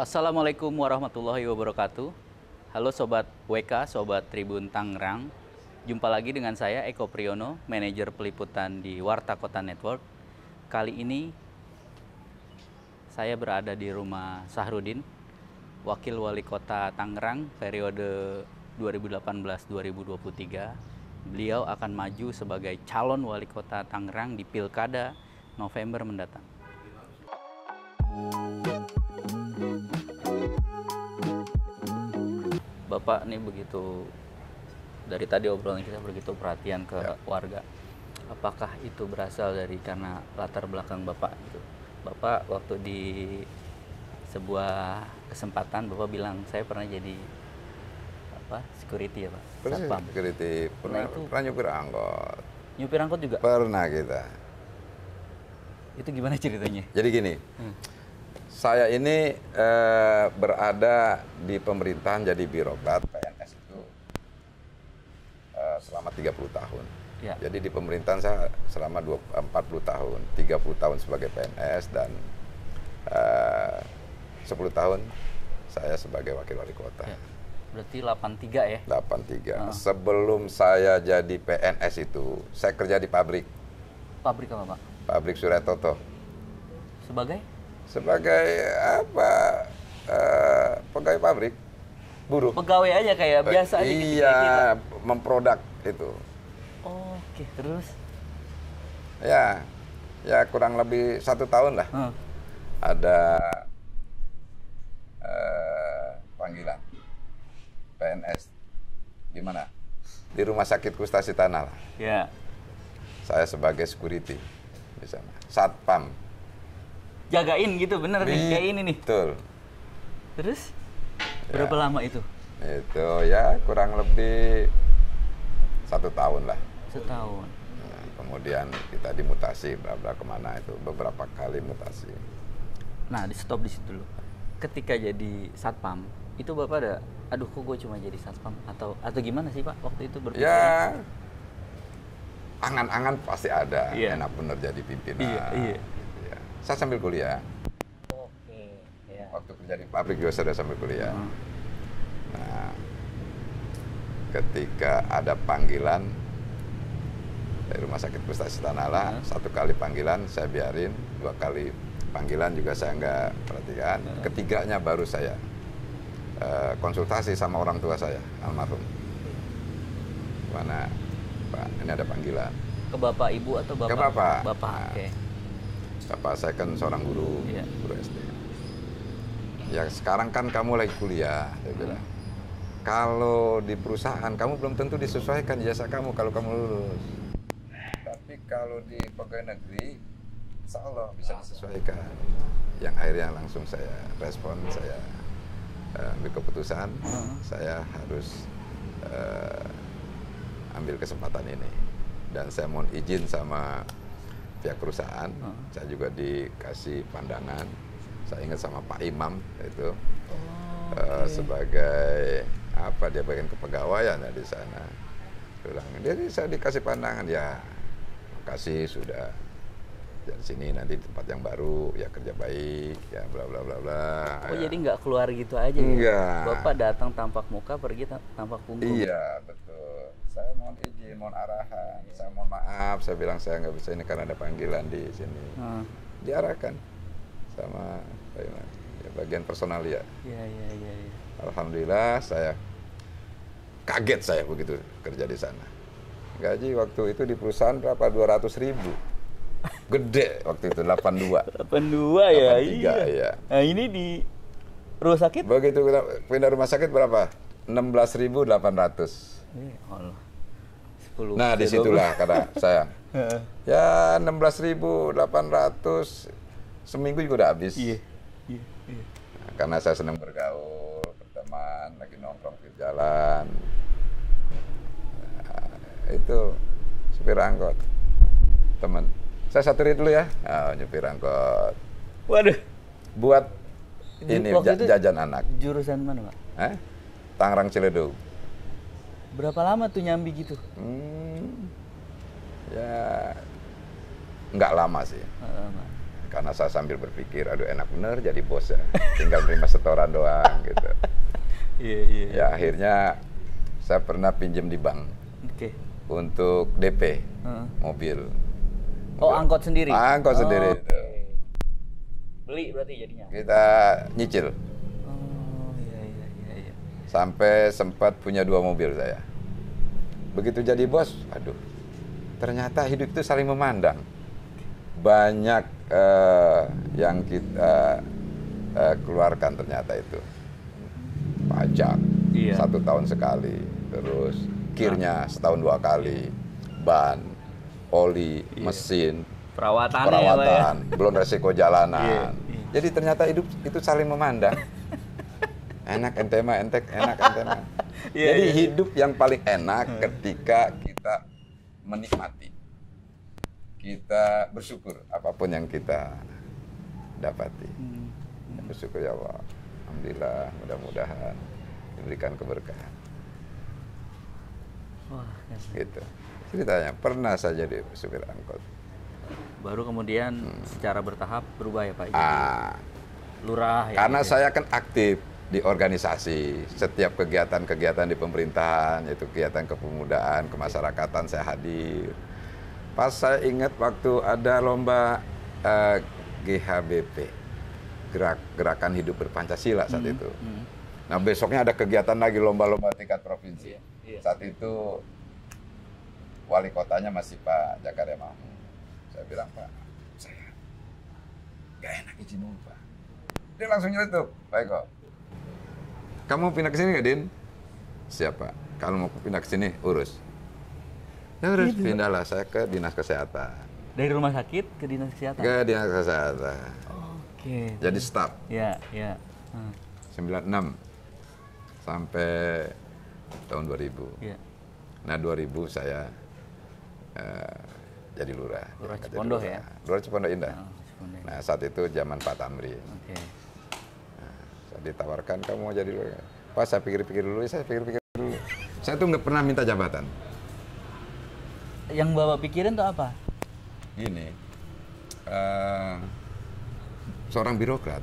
Assalamualaikum warahmatullahi wabarakatuh. Halo Sobat WK, Sobat Tribun Tangerang. Jumpa lagi dengan saya Eko Priyono, manajer peliputan di Warta Kota Network. Kali ini saya berada di rumah Sahrudin, Wakil Wali Kota Tangerang periode 2018-2023. Beliau akan maju sebagai calon Wali Kota Tangerang di Pilkada November mendatang. Bapak nih begitu, dari tadi obrolan kita begitu perhatian ke warga. Apakah itu berasal dari karena latar belakang Bapak gitu? Bapak waktu di sebuah kesempatan Bapak bilang saya pernah jadi security ya Pak? Satpam. Security, pernah nyupir angkot. Nyupir angkot juga? Pernah kita. Itu gimana ceritanya? Jadi gini, saya ini berada di pemerintahan jadi birokrat PNS itu selama 30 tahun. Ya. Jadi di pemerintahan saya selama 40 tahun, 30 tahun sebagai PNS dan 10 tahun saya sebagai wakil wali kota. Ya. Berarti 83 ya? 83. Sebelum saya jadi PNS itu, saya kerja di pabrik. Pabrik apa Pak? Pabrik Surya Toto. Sebagai? Sebagai apa? Pegawai pabrik, buruh. Pegawai aja kayak biasa aja gitu. Iya, memproduk itu. Oke, terus? Ya kurang lebih 1 tahun lah. Ada panggilan PNS. Gimana? Di Rumah Sakit Kustasi Tanah lah. Ya. Saya sebagai security di sana. Satpam. Jagain gitu, bener nih, kayak ini nih. Betul. Terus? Berapa lama itu? Itu ya kurang lebih 1 tahun lah. Setahun. Nah, kemudian kita dimutasi, bla kemana itu, beberapa kali mutasi. Nah, di stop di situ dulu. Ketika jadi satpam, itu Bapak ada, aduh kok gue cuma jadi satpam atau gimana sih Pak waktu itu berpikir? Ya, angan-angan pasti ada. Iya. Enak bener jadi pimpinan. Iya. Gitu ya. Saya sambil kuliah. Oke, ya. Waktu kerja di pabrik juga saya sambil kuliah. Nah, ketika ada panggilan dari Rumah Sakit Kustasi Tanah, 1 kali panggilan saya biarin, 2 kali panggilan juga saya nggak perhatikan. Ketiganya baru saya konsultasi sama orang tua saya, almarhum. Mana, Pak, ini ada panggilan. Ke Bapak, Ibu atau Bapak? Ke Bapak. Bapak, Nah, oke. Bapak saya kan seorang guru, Iya. guru SD. Ya sekarang kan kamu lagi kuliah, saya bilang. Kalau di perusahaan kamu belum tentu disesuaikan jasa kamu kalau kamu lulus. Tapi kalau di pegawai negeri, insya Allah bisa disesuaikan. Yang akhirnya langsung saya respon, saya ambil keputusan, saya harus ambil kesempatan ini. Dan saya mohon izin sama pihak perusahaan, saya juga dikasih pandangan. Saya ingat sama Pak Imam itu sebagai apa, dia bagian kepegawaian ya di sana. Bilang, jadi saya dikasih pandangan, ya makasih sudah dari sini, nanti di tempat yang baru ya kerja baik ya bla bla bla bla. Oh ya. jadi nggak keluar gitu aja Enggak. ya? Bapak datang tampak muka, pergi tampak punggung. Iya betul. Saya mohon izin, mohon arahan, saya mohon maaf, saya bilang saya nggak bisa ini karena ada panggilan di sini. Diarahkan sama ya, bagian personal ya. Iya. Alhamdulillah saya kaget saya begitu kerja di sana. Gaji waktu itu di perusahaan berapa? 200.000. Gede waktu itu 82. 82 ya. 83 iya. ya. Nah ini di rumah sakit? Begitu kita pindah rumah sakit berapa? 16.800. Allah. 10. Nah disitulah kata saya. Ya 16.800 seminggu juga udah habis. Iya. Nah, karena saya senang bergaul, berteman, lagi nongkrong di jalan. Nah, itu supir angkot, teman. Saya saturin dulu ya, nyupir angkot. Waduh. Buat ini Waktu itu jajan anak. Jurusan mana Pak? Tangerang Ciledug. Berapa lama tuh nyambi gitu? Ya nggak lama sih. Karena saya sambil berpikir, aduh enak bener jadi bos ya, tinggal terima setoran doang gitu. Ya akhirnya saya pernah pinjam di bank untuk DP mobil. Oh, angkot sendiri? Angkot sendiri. Itu. Beli berarti jadinya? Kita nyicil. Oh, iya. Sampai sempat punya 2 mobil saya. Begitu jadi bos, aduh, ternyata hidup itu saling memandang. Banyak yang kita keluarkan ternyata itu. Pajak, 1 tahun sekali. Terus kirnya setahun 2 kali. Ban, oli, mesin, perawatan, belum resiko jalanan. Jadi ternyata hidup itu saling memandang. Enak entema, entek, enak entema. Jadi hidup yang paling enak ketika kita menikmati. Kita bersyukur apapun yang kita dapati. Bersyukur ya Allah. Alhamdulillah, mudah-mudahan diberikan keberkahan. Wah, gitu. Ceritanya pernah saya jadi supir angkot. Baru kemudian secara bertahap berubah ya Pak? Jadi lurah ya? Karena saya kan aktif di organisasi. Setiap kegiatan-kegiatan di pemerintahan, yaitu kegiatan kepemudaan, kemasyarakatan saya hadir. Pas saya ingat waktu ada lomba GHBP, Gerakan Hidup Berpancasila saat itu. Nah besoknya ada kegiatan lagi lomba-lomba tingkat provinsi. Saat itu wali kotanya masih Pak Zakaria Mahmud. Saya bilang, Pak, saya gak enak izin dulu, Pak. Dia langsung nyeletuk, baik kok. Kamu pindah ke sini nggak, Din? Siapa? Kalau mau pindah ke sini, urus. Ya urus, pindahlah saya ke Dinas Kesehatan. Dari rumah sakit ke Dinas Kesehatan? Ke Dinas Kesehatan. Oke. Jadi staf. Iya. 96 sampai tahun 2000. Iya. Nah 2000 saya jadi lurah. Lurah Cipondoh ya? Lurah Cipondoh Indah. Oh, Cipondoh. Nah saat itu zaman Pak Tamrin. Oke. Nah, saya ditawarkan kamu mau jadi lurah. Pak saya pikir-pikir dulu, saya pikir-pikir dulu. Saya tuh nggak pernah minta jabatan. Yang Bapak pikirin tuh apa? Gini, seorang birokrat,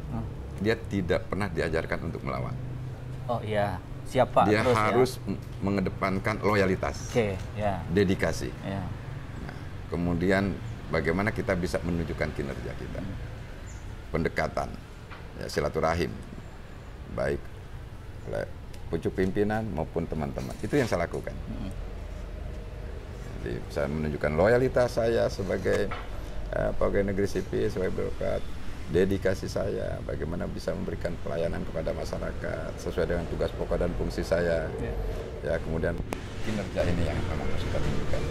dia tidak pernah diajarkan untuk melawan. Oh iya, siapa? Dia terus, harus mengedepankan loyalitas, dedikasi. Ya. Nah, kemudian bagaimana kita bisa menunjukkan kinerja kita, pendekatan, ya, silaturahim, baik oleh pucuk pimpinan maupun teman-teman. Itu yang saya lakukan. Jadi saya menunjukkan loyalitas saya sebagai pegawai negeri sipil, sebagai birokrat, dedikasi saya, bagaimana bisa memberikan pelayanan kepada masyarakat sesuai dengan tugas pokok dan fungsi saya. Ya, kemudian kinerja ini yang memang harus kita tunjukkan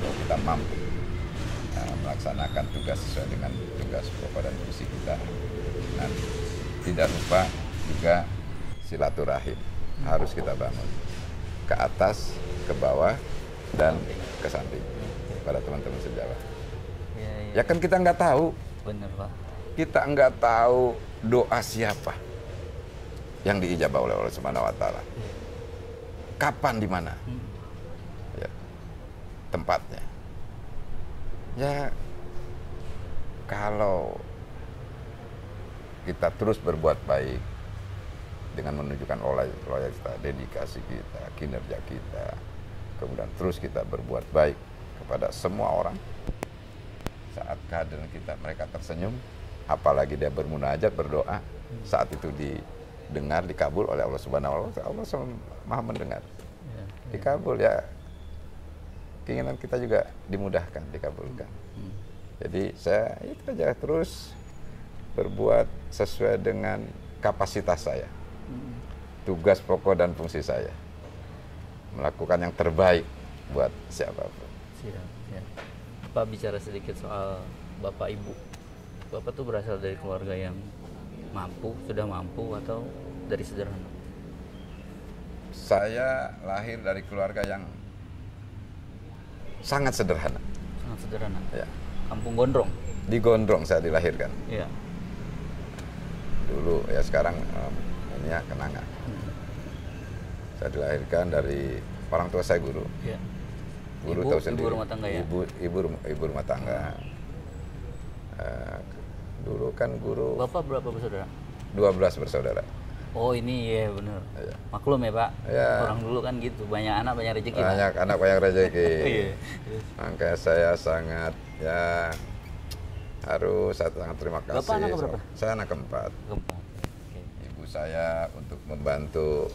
bahwa kita mampu melaksanakan tugas sesuai dengan tugas pokok dan fungsi kita. Dan tidak lupa juga silaturahim harus kita bangun ke atas, ke bawah, dan ke samping pada teman-teman sejawat. Ya kan kita nggak tahu. Bener Pak. Kita nggak tahu doa siapa yang diijabah oleh Allah Subhanahu Wa Taala. Kapan, di mana, ya, tempatnya. Ya, kalau kita terus berbuat baik dengan menunjukkan loyalitas, dedikasi kita, kinerja kita, kemudian terus kita berbuat baik kepada semua orang. Saat kehadiran kita, mereka tersenyum, apalagi dia bermunajat, berdoa, saat itu didengar, dikabul oleh Allah Subhanahu wa Ta'ala. Allah Maha mendengar. Dikabul, ya. Keinginan kita juga dimudahkan, dikabulkan. Jadi saya itu aja, terus berbuat sesuai dengan kapasitas saya, tugas pokok dan fungsi saya, melakukan yang terbaik buat siapapun. Siap. Pak, bicara sedikit soal Bapak Ibu. Bapak tuh berasal dari keluarga yang mampu, sudah mampu, atau dari sederhana? Saya lahir dari keluarga yang sangat sederhana. Sangat sederhana? Ya. Kampung Gondrong? Di Gondrong saya dilahirkan. Iya. Dulu, ya sekarang ini ya kenangan. Saya dilahirkan dari orang tua saya guru. Iya. Guru tahu sendiri. Ibu rumah tangga ya? Ibu rumah tangga. Dulu kan guru Bapak berapa bersaudara? 12 bersaudara. Oh ini ya bener. Iya. Maklum ya Pak. Iya. Orang dulu kan gitu, banyak anak banyak rezeki. Pak. Banyak anak banyak rezeki. Iya. Makanya saya sangat ya harus sangat terima kasih. Bapak anak keberapa? Saya anak keempat. Keempat. Oke. Ibu saya untuk membantu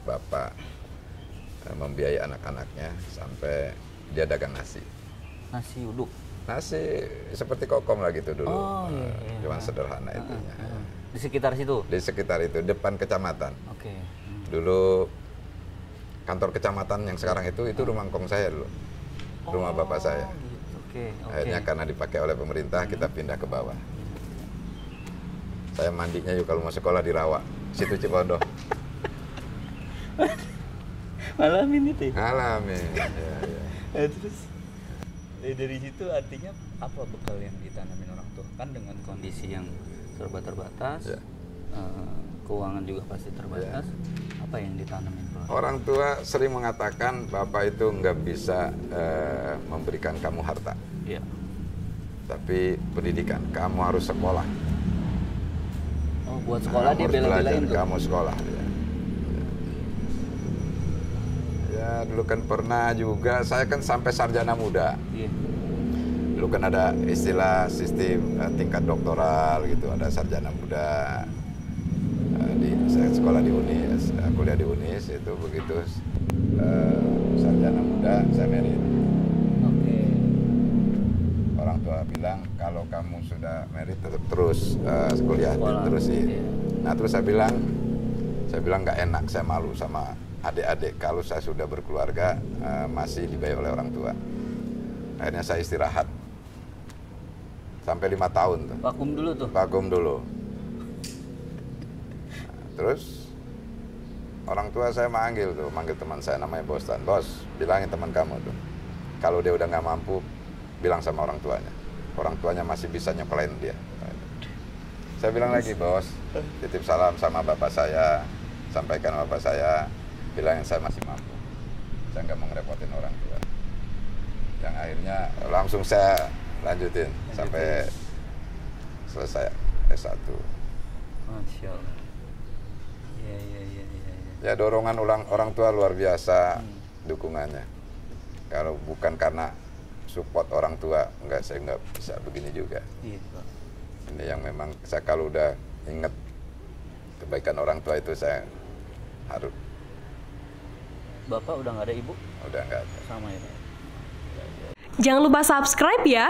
bapak membiayai anak-anaknya sampai dia dagang nasi. Nasi uduk. Nasi seperti kokom lah gitu dulu. Oh, iya, iya. Cuman sederhana intinya. Di sekitar situ. Di sekitar itu, depan kecamatan. Oke. Dulu kantor kecamatan yang sekarang itu rumah kong saya dulu. Rumah bapak saya. Gitu. Oke. Akhirnya karena dipakai oleh pemerintah kita pindah ke bawah. Saya mandinya yuk kalau mau sekolah di Rawa, situ Cipondo. Ngalamin itu. Ngalamin. Ya, ya. Terus dari situ artinya apa bekal yang ditanamin orang tua? Kan dengan kondisi yang serba terbatas, Ya. keuangan juga pasti terbatas. Apa yang ditanamin keluarga? Orang tua sering mengatakan bapak itu nggak bisa memberikan kamu harta, Iya. tapi pendidikan. Kamu harus sekolah. Oh, buat sekolah dia Kamu harus belajar, bela-belain tuh. kamu sekolah. Ya, dulu kan pernah juga. Saya kan sampai sarjana muda. Iya. Dulu kan ada istilah sistem tingkat doktoral gitu, ada sarjana muda. Saya sekolah di UNIS, kuliah di UNIS itu begitu sarjana muda saya merit. Oke. Orang tua bilang kalau kamu sudah merit tetap terus kuliah Sekolah. terusin. Iya. Nah terus saya bilang nggak enak, saya malu sama adik-adik kalau saya sudah berkeluarga masih dibayar oleh orang tua. Akhirnya saya istirahat sampai 5 tahun tuh. Vakum dulu tuh. Vakum dulu. Terus orang tua saya manggil teman saya namanya Bostan. Bos, bilangin teman kamu tuh, kalau dia udah nggak mampu, bilang sama orang tuanya. Orang tuanya masih bisa nyekolahin dia. Saya bilang lagi, bos, titip salam sama bapak saya, sampaikan bapak saya, bilangin saya masih mampu. Saya nggak mau ngerepotin orang tua. Yang akhirnya langsung saya lanjutin sampai selesai S1. Masya Allah. Iya. Ya dorongan orang tua luar biasa dukungannya. Kalau bukan karena support orang tua, saya nggak bisa begini juga. Iya, Pak. Ini yang memang saya kalau udah inget kebaikan orang tua itu saya harus. Bapak udah nggak ada ibu? Udah nggak ada. Sama ya, Pak. Jangan lupa subscribe ya.